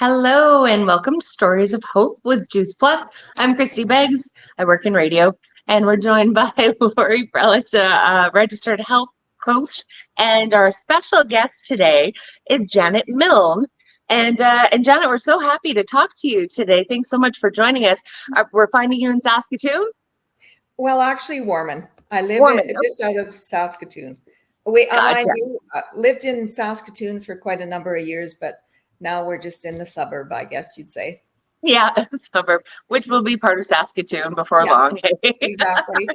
Hello and welcome to Stories of Hope with Juice Plus. I'm Christy Beggs. I work in radio, and we're joined by Lori Brelich, a registered health coach, and our special guest today is Janet Milne. And Janet, we're so happy to talk to you today. Thanks so much for joining us. We're finding you in Saskatoon. Well, actually, Warman. I live just out of Saskatoon. Gotcha. I lived in Saskatoon for quite a number of years, but now we're just in the suburb, I guess you'd say. Yeah, suburb, which will be part of Saskatoon before long. Exactly.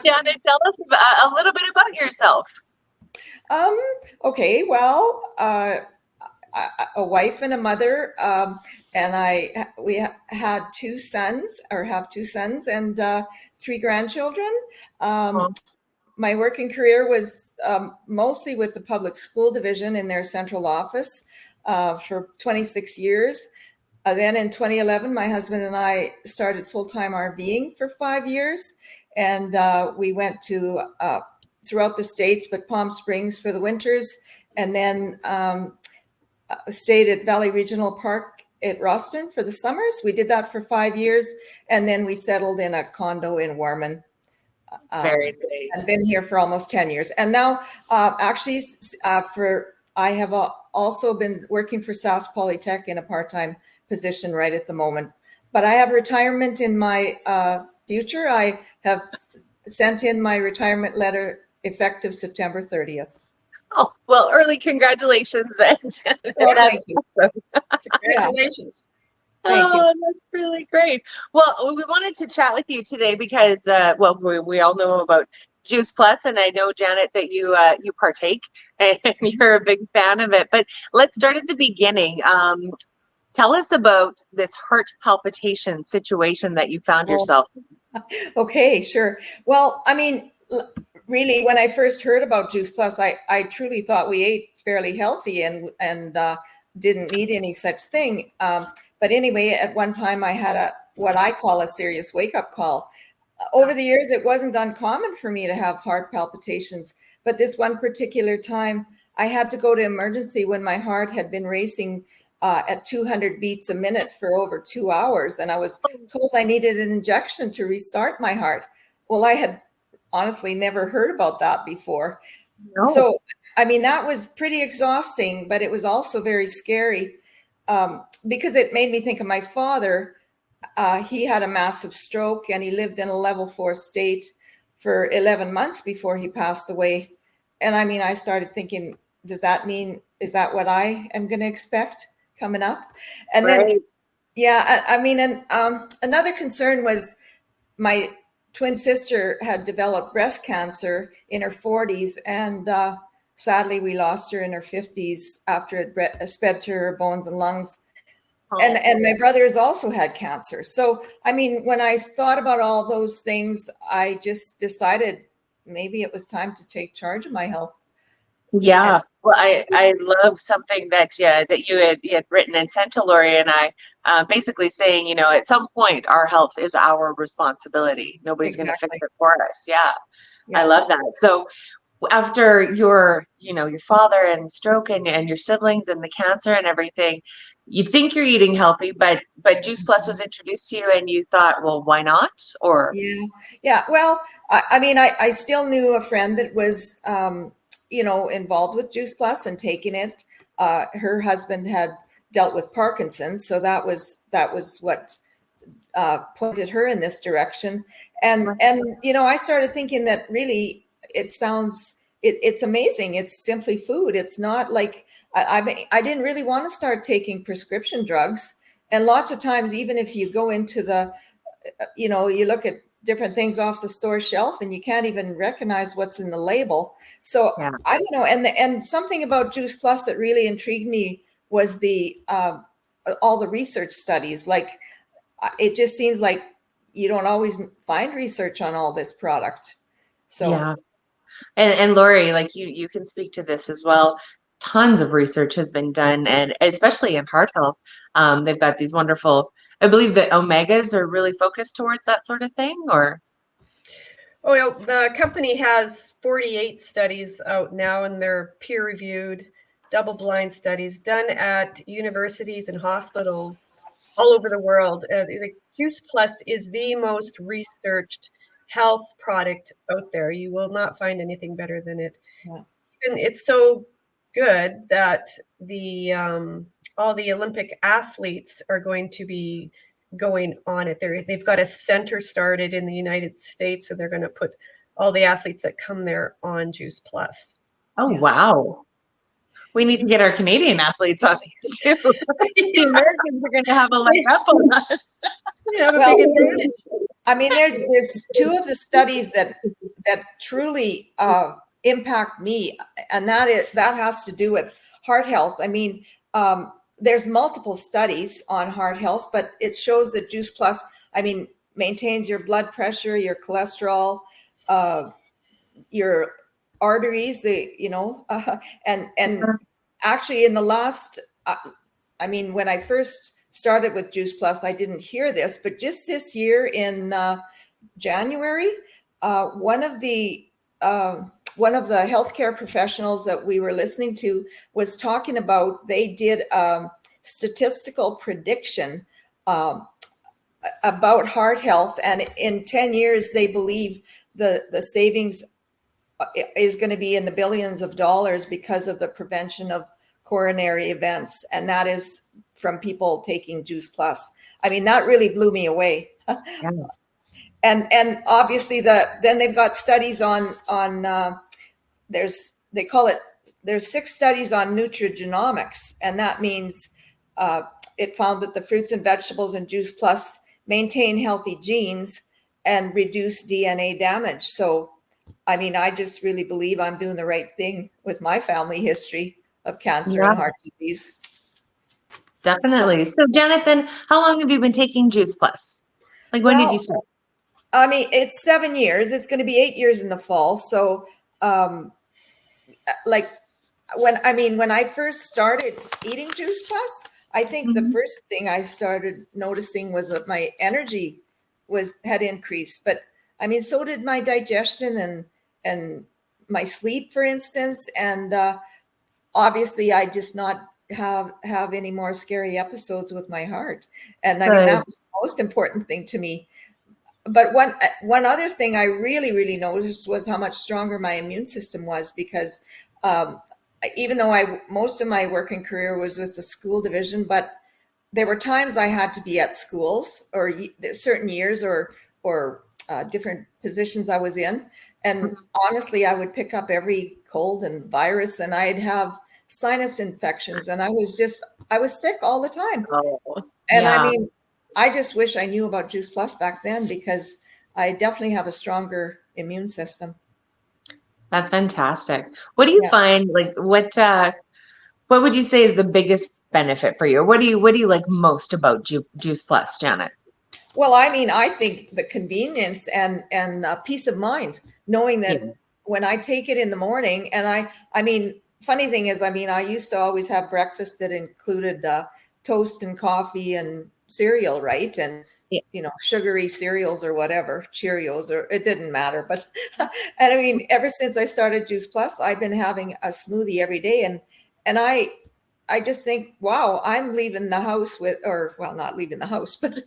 Janet, tell us a little bit about yourself. Okay, well, a wife and a mother, and we had two sons, or have two sons, and three grandchildren. My working career was mostly with the public school division in their central office for 26 years. Then in 2011, my husband and I started full-time RVing for 5 years, and we went to throughout the States, but Palm Springs for the winters, and then stayed at Valley Regional Park at Rosthern for the summers. We did that for 5 years, and then we settled in a condo in Warman. Very nice. I've been here for almost 10 years. And now I have also been working for Sask Polytech in a part-time position right at the moment. But I have retirement in my future. I have sent in my retirement letter effective September 30th. Oh, well, early congratulations then. Well, thank you. Awesome. Congratulations. Thank you. That's really great. Well, we wanted to chat with you today because, we all know about Juice Plus, and I know, Janet, that you partake and you're a big fan of it. But let's start at the beginning. Tell us about this heart palpitation situation that you found yourself in. Okay, sure. Well, I mean, really, when I first heard about Juice Plus, I truly thought we ate fairly healthy and didn't need any such thing. But anyway, at one time I had what I call a serious wake-up call. Over the years, it wasn't uncommon for me to have heart palpitations, but this one particular time, I had to go to emergency when my heart had been racing at 200 beats a minute for over 2 hours, and I was told I needed an injection to restart my heart. Well, I had honestly never heard about that before. No. So, I mean, that was pretty exhausting, but it was also very scary. Because it made me think of my father. He had a massive stroke and he lived in a level 4 state for 11 months before he passed away. And I mean, I started thinking, is that what I am going to expect coming up? And then, another concern was my twin sister had developed breast cancer in her 40s, and sadly, we lost her in her 50s after it sped to her bones and lungs. And my brother has also had cancer. So, I mean, when I thought about all those things, I just decided maybe it was time to take charge of my health. Yeah. Well, I love something that you had written and sent to Lori and I, basically saying, at some point our health is our responsibility. Nobody's going to fix it for us. Yeah. I love that. So after your father and stroke and your siblings and the cancer and everything, you think you're eating healthy, but Juice Plus was introduced to you and you thought, well, why not? Or yeah. Well, I still knew a friend that was involved with Juice Plus and taking it. Her husband had dealt with Parkinson's, so that was what pointed her in this direction. And I started thinking that really it's amazing. It's simply food. It's not like I didn't really want to start taking prescription drugs. And lots of times, even if you go into you look at different things off the store shelf and you can't even recognize what's in the label. So I don't know. And something about Juice Plus that really intrigued me was all the research studies. Like, it just seems like you don't always find research on all this product. So yeah. And Lori, like you can speak to this as well. Tons of research has been done, and especially in heart health, they've got these wonderful. I believe that omegas are really focused towards that sort of thing, or. Oh, well, the company has 48 studies out now, and they're peer reviewed. double-blind studies done at universities and hospitals all over the world. The Juice Plus is the most researched health product out there. You will not find anything better than it. Yeah. And it's so good that the all the Olympic athletes are going to be going on it. They've got a center started in the United States, and they're going to put all the athletes that come there on Juice Plus. Oh, Yeah. wow. We need to get our Canadian athletes on these too. The Americans are going to have a leg up on us. Have a big advantage. I mean, there's two of the studies that truly impact me, and that has to do with heart health. I mean, there's multiple studies on heart health, but it shows that Juice Plus, I mean, maintains your blood pressure, your cholesterol, your arteries, and actually in the last, I mean, when I first started with Juice Plus, I didn't hear this, but just this year in January, one of the healthcare professionals that we were listening to was talking about, they did statistical prediction about heart health, and in 10 years they believe the savings is going to be in the billions of dollars because of the prevention of coronary events, and that is from people taking Juice Plus. I mean, that really blew me away. Yeah. And obviously then they've got studies on there's 6 studies on nutrigenomics, and that means it found that the fruits and vegetables in Juice Plus maintain healthy genes and reduce DNA damage. So, I mean, I just really believe I'm doing the right thing with my family history of cancer and heart disease. Definitely. So, Jonathan, how long have you been taking Juice Plus? Like, when did you start? I mean, it's 7 years. It's going to be 8 years in the fall. So, like, when I first started eating Juice Plus, I think the first thing I started noticing was that my energy had increased. But I mean, so did my digestion and my sleep, for instance. And obviously, I just not have any more scary episodes with my heart. And I mean, that was the most important thing to me. But one other thing I really, really noticed was how much stronger my immune system was, because even though most of my working career was with the school division, but there were times I had to be at schools or certain years or different positions I was in. And honestly, I would pick up every cold and virus, and I'd have sinus infections, and I was sick all the time. And I mean, I just wish I knew about Juice Plus back then, because I definitely have a stronger immune system. That's fantastic. What do you find, like, what would you say is the biggest benefit for you? What do you like most about Juice Plus, Janet? Well, I mean, I think the convenience and peace of mind, knowing that when I take it in the morning, and I mean, funny thing is, I mean, I used to always have breakfast that included toast and coffee and cereal, right? And sugary cereals or whatever, Cheerios, or it didn't matter. But and I mean, ever since I started Juice Plus, I've been having a smoothie every day, and I just think, wow, I'm leaving the house not leaving the house, but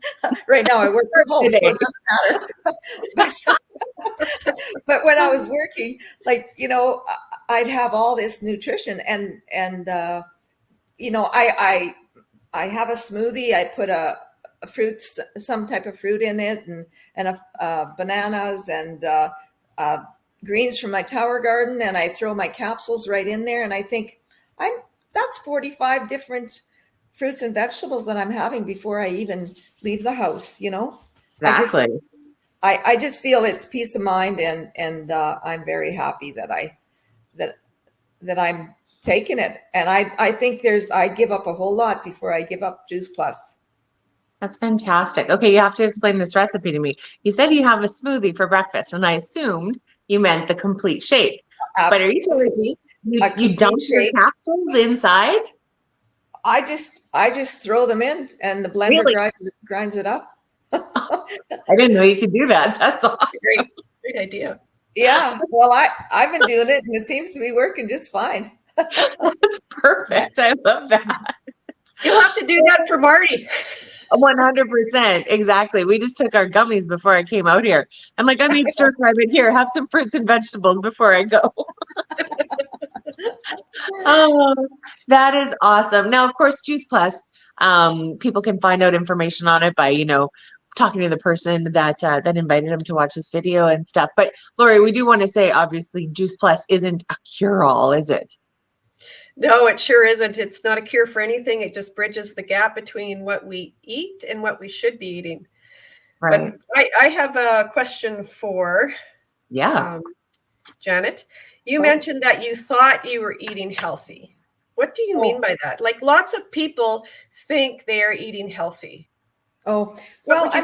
right now I work from home, so it doesn't matter. But when I was working, like, I'd have all this nutrition, and I have a smoothie. I put a fruit, some type of fruit in it, and bananas and greens from my tower garden, and I throw my capsules right in there, and I think that's 45 different fruits and vegetables that I'm having before I even leave the house, Exactly. I just feel it's peace of mind, and I'm very happy that I'm taking it. And I think I give up a whole lot before I give up Juice Plus. That's fantastic. Okay, you have to explain this recipe to me. You said you have a smoothie for breakfast, and I assumed you meant the complete shake. Absolutely. But are you you dump your capsules inside? I just throw them in, and the blender grinds it up. I didn't know you could do that. That's awesome. Great idea. Yeah. Well, I've been doing it, and it seems to be working just fine. That's perfect. I love that. You'll have to do that for Marty. 100%. Exactly. We just took our gummies before I came out here. I'm like, I made stir fry, but here, have some fruits and vegetables before I go. Oh, that is awesome. Now, of course, Juice Plus, people can find out information on it by, talking to the person that invited them to watch this video and stuff. But Lori, we do want to say, obviously, Juice Plus isn't a cure-all, is it? No, it sure isn't. It's not a cure for anything. It just bridges the gap between what we eat and what we should be eating. Right. But I have a question for Janet. You mentioned that you thought you were eating healthy. What do you mean by that? Like, lots of people think they are eating healthy. Oh, well, I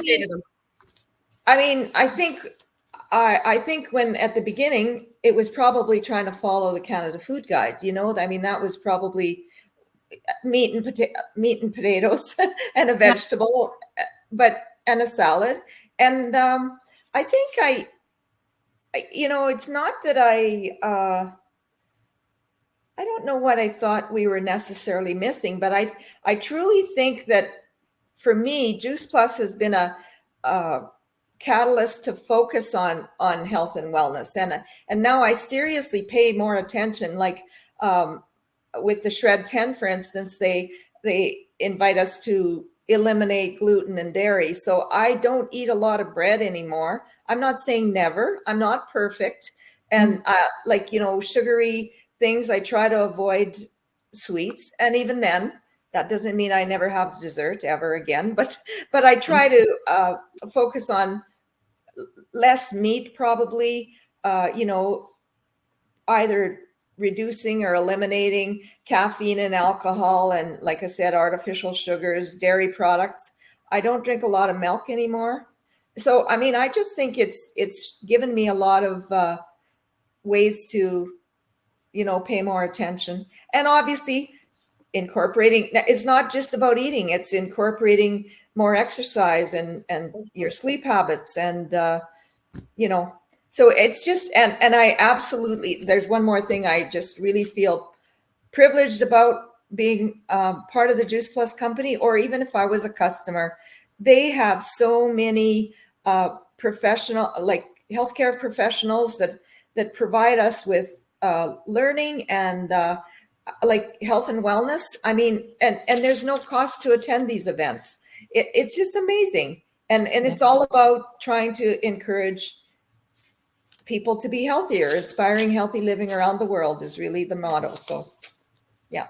think when at the beginning, it was probably trying to follow the Canada Food Guide. That was probably meat and potatoes and a vegetable, and a salad. And I think it's not that I don't know what I thought we were necessarily missing, but I truly think that for me, Juice Plus has been a catalyst to focus on health and wellness, and now I seriously pay more attention. Like with the Shred 10, for instance, they invite us to eliminate gluten and dairy, so I don't eat a lot of bread anymore. I'm not saying never. I'm not perfect, and sugary things. I try to avoid sweets, and even then, that doesn't mean I never have dessert ever again. But I try to focus on less meat, probably. Either reducing or eliminating caffeine and alcohol, and like I said, artificial sugars, dairy products. I don't drink a lot of milk anymore. So I just think it's given me a lot of ways to pay more attention. And obviously incorporating, it's not just about eating, it's incorporating more exercise and your sleep habits. And so it's just, and I absolutely, there's one more thing I just really feel privileged about being part of the Juice Plus company, or even if I was a customer. They have so many professional, like healthcare professionals that provide us with learning and like health and wellness. And there's no cost to attend these events. It's just amazing. And it's all about trying to encourage people to be healthier. Inspiring healthy living around the world is really the motto. So, yeah.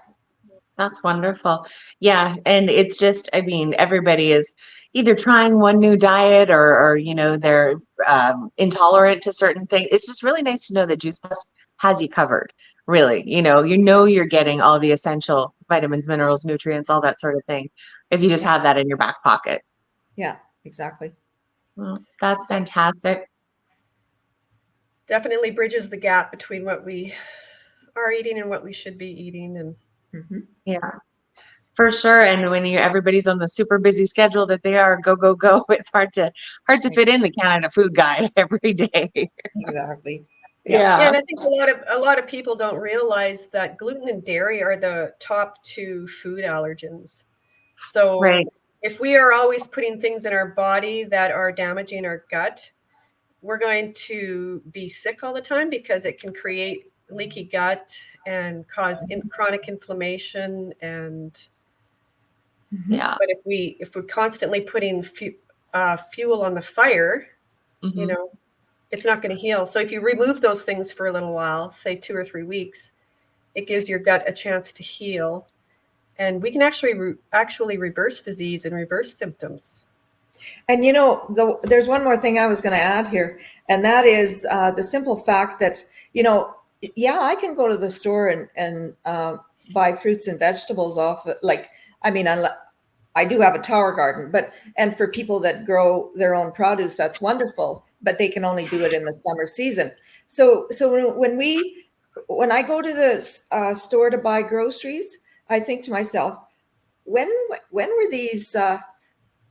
That's wonderful. Yeah. And it's just, everybody is either trying one new diet or they're intolerant to certain things. It's just really nice to know that Juice Plus has you covered. Really, you're getting all the essential vitamins, minerals, nutrients, all that sort of thing, if you just have that in your back pocket. Yeah, exactly. Well, that's fantastic. Definitely bridges the gap between what we are eating and what we should be eating. And yeah, for sure. And when everybody's on the super busy schedule that they are, go, it's hard to fit in the Canada Food Guide every day. Exactly. Yeah, and I think a lot of people don't realize that gluten and dairy are the top 2 food allergens. So if we are always putting things in our body that are damaging our gut, we're going to be sick all the time, because it can create leaky gut and cause chronic inflammation. And but if we're constantly putting fuel on the fire, it's not going to heal. So if you remove those things for a little while, say 2 or 3 weeks, it gives your gut a chance to heal, and we can actually reverse disease and reverse symptoms. And there's one more thing I was going to add here, and that is the simple fact that I can go to the store and buy fruits and vegetables off. I do have a tower garden, and for people that grow their own produce, that's wonderful. But they can only do it in the summer season. So when I go to the store to buy groceries, I think to myself, when were these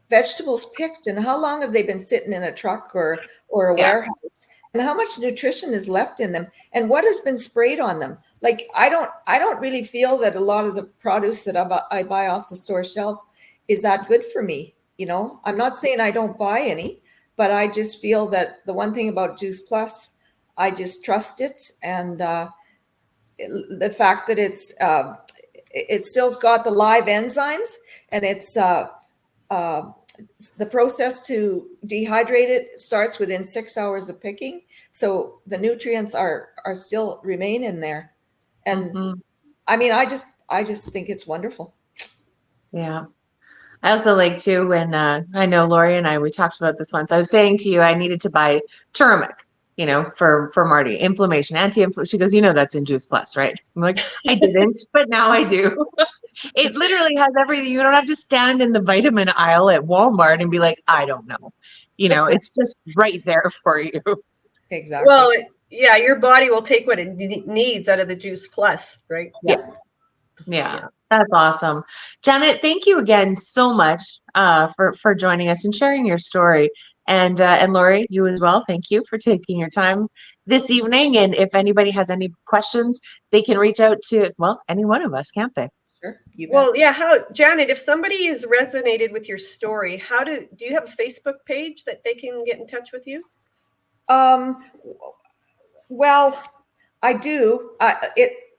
vegetables picked, and how long have they been sitting in a truck or a warehouse? and how much nutrition is left in them and what has been sprayed on them. Like I don't really feel that a lot of the produce that I buy off the store shelf is that good for me. You know, I'm not saying I don't buy any, but I just feel that the one thing about Juice Plus, I just trust it. And the fact that it still's got the live enzymes, and it's the process to dehydrate it starts within 6 hours of picking. So the nutrients are still remain in there. And I mean, I just think it's wonderful. Yeah. I also like too when I know Lori and we talked about this once. I was saying to you I needed to buy turmeric, you know, for Marty, inflammation, anti-inflammation. She goes, you know, that's in Juice Plus, right? I'm like, I didn't, but now I do. It literally has everything. You don't have to stand in the vitamin aisle at Walmart and be like, I don't know. You know, it's just right there for you. Exactly. Well, yeah, your body will take what it needs out of the Juice Plus, right? Yeah. That's awesome. Janet, thank you again so much for joining us and sharing your story. And Lori, you as well. Thank you for taking your time this evening. And if anybody has any questions, they can reach out to, well, any one of us, can't they? Sure. Well, yeah. Janet, if somebody has resonated with your story, do you have a Facebook page that they can get in touch with you? Well, I do.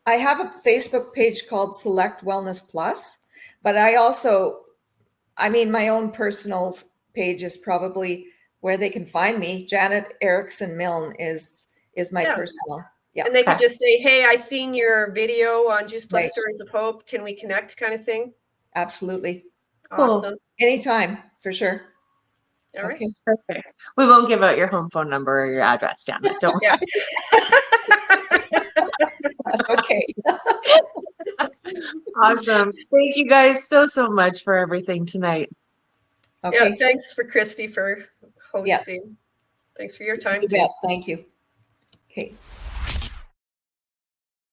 I have a Facebook page called Select Wellness Plus, but I mean, my own personal page is probably where they can find me. Janet Erickson Milne is my personal. Yeah. And they could just say, hey, I seen your video on Juice Plus Right. Stories of Hope. Can we connect, kind of thing? Absolutely. Awesome. Anytime, for sure. All right. Okay. Perfect. We won't give out your home phone number or your address, Janet. Don't worry. That's okay. Awesome. Thank you guys so much for everything tonight. Okay. Yeah, thanks for Christy for hosting. Yeah. Thanks for your time. You bet. Thank you. Okay.